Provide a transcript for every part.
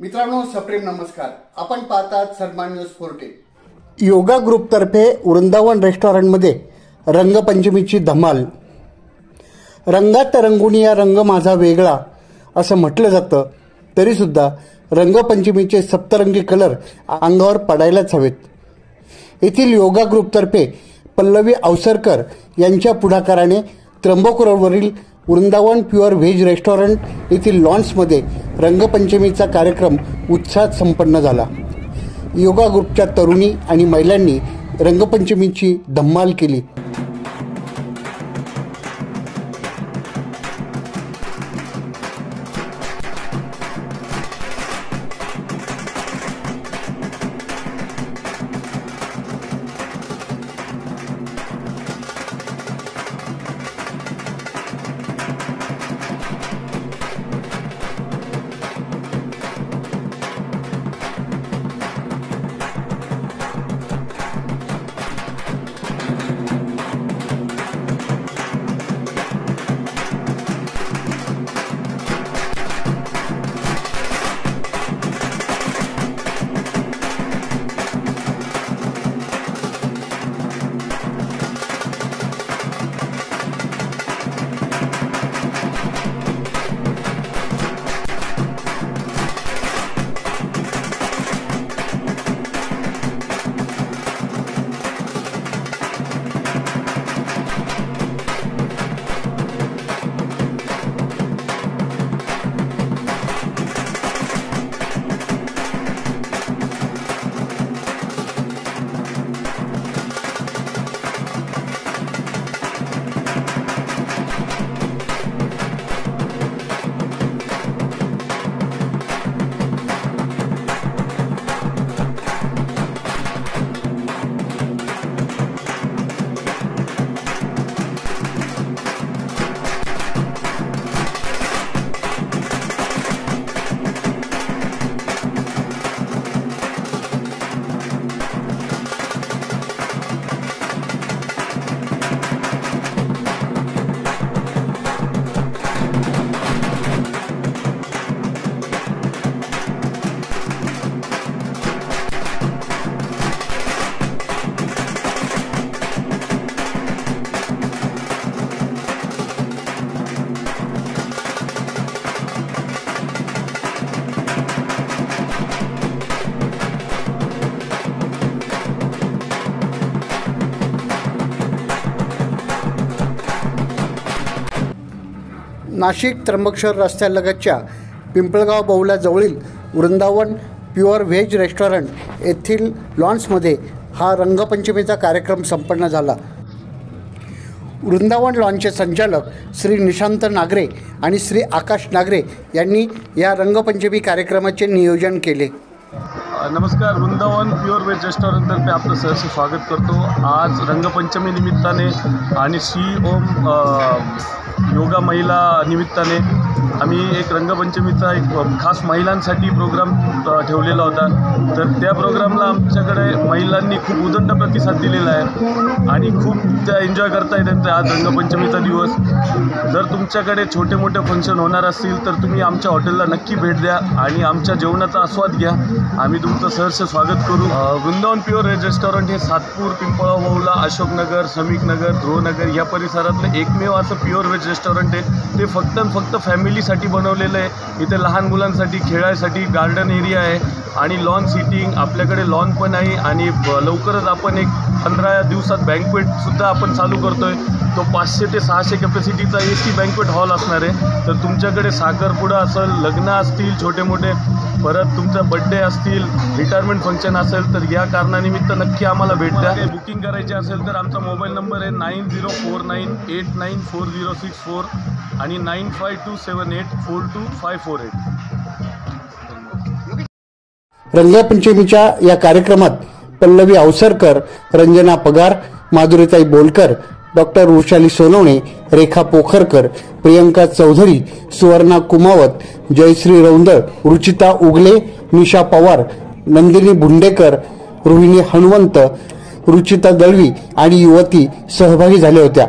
मित्रांनो, सप्रेम नमस्कार. आपण पाहतात सन्मान न्यूज 4K. योगा ग्रुपतर्फे वृंदावन रेस्टॉरंटमध्ये रंगपंचमीची धमाल. रंगात रंगुनी या रंग माझा वेगळा असं म्हटलं जातं, तरीसुद्धा रंगपंचमीचे सप्तरंगी कलर अंगावर पडायलाच हवेत. येथील योगा ग्रुपतर्फे पल्लवी अवसरकर यांच्या पुढाकाराने त्र्यंबक रोडवरील वृंदावन प्युअर व्हेज रेस्टॉरंट येथील लॉन्समध्ये रंगपंचमीचा कार्यक्रम उत्साहात संपन्न झाला. योगा ग्रुपच्या तरुणी आणि महिलांनी रंगपंचमीची धम्माल केली. नाशिक त्र्यंबकेश्वर रस्त्यालगतच्या पिंपळगाव बौलाजवळील वृंदावन प्युअर व्हेज रेस्टॉरंट येथील लॉन्समध्ये हा रंगपंचमीचा कार्यक्रम संपन्न झाला. वृंदावन लॉन्सचे संचालक श्री निशांत नागरे आणि श्री आकाश नागरे यांनी या रंगपंचमी कार्यक्रमाचे नियोजन केले. नमस्कार. वृंदावन प्युअर व्हेज रेस्टॉरंटतर्फे आपलं सहर्ष स्वागत करतो. आज रंगपंचमी निमित्ताने आणि श्री ओम योगा महिला निमित्ताने आम्ही एक रंगपंचमीचा एक खास महिलांसाठी प्रोग्राम ठेवलेला होता. तर त्या प्रोग्रामला आमच्याकडे महिलांनी खूप उदंड प्रतिसाद दिलेला आहे आणि खूप त्या एन्जॉय करता येतात आज रंगपंचमीचा दिवस. जर तुमच्याकडे छोटे मोठे फंक्शन होणार असतील तर तुम्ही आमच्या हॉटेलला नक्की भेट द्या आणि आमच्या जेवणाचा आस्वाद घ्या. आम्ही तुमचं सहर्ष स्वागत करू. वृंदावन प्युअर व्हेज रेस्टॉरंट हे सातपूर, पिंपळगाव बौला, अशोकनगर, श्रमिकनगर, ध्रुवनगर या परिसरातलं एकमेव असं प्युअर व्हेज रेस्टॉरंट आहे. ते फक्त फॅमिलीसाठी बनवलेलं आहे. इथे लहान मुलांसाठी खेळायसाठी गार्डन एरिया आहे आणि लॉन सीटिंग आपल्याकडे लॉन पण आहे आणि लवकरच आपण एक 15 दिवसात बँक्वेटसुद्धा आपण चालू करतो आहे. तो 500 ते 600 कॅपॅसिटीचा AC बँक्वेट हॉल असणार आहे. तर तुमच्याकडे साखरपुडा असेल, लग्न असतील छोटे मोठे, परत तुमचा बड्डे असतील, रिटायरमेंट फंक्शन असेल तर या कारणानिमित्त नक्की आम्हाला भेट द्या. बुकिंग करायची असेल तर आमचा मोबाईल नंबर आहे 9049894064 आणि 9527842548. रंगपंचमीच्या या कार्यक्रमात पल्लवी अवसरकर, रंजना पगार, माधुरीताई बोलकर, डॉक्टर वृषाली सोनवणे, रेखा पोखरकर, प्रियंका चौधरी, सुवर्णा कुमावत, जयश्री रौंदळ, रुचिता उगले, निशा पवार, नंदिनी भुंडेकर, रोहिणी हनुमंत, रुचिता दळवी आणि युवती सहभागी झाल्या होत्या.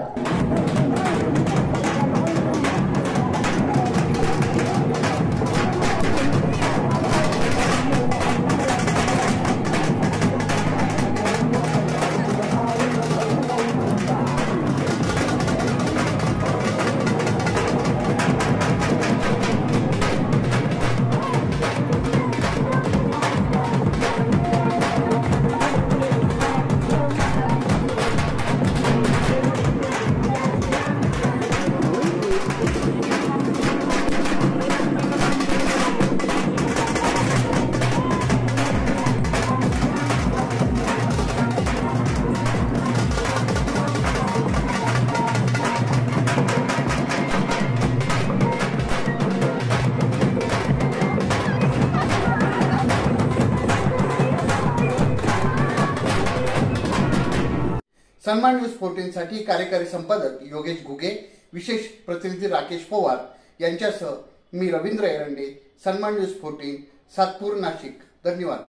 सन्मान न्यूज 14 साठी कार्यकारी संपादक योगेश घुगे, विशेष प्रतिनिधी राकेश पवार यांच्यासह मी रवींद्र एरंडे, सन्मान न्यूज 14, सातपूर, नाशिक. धन्यवाद.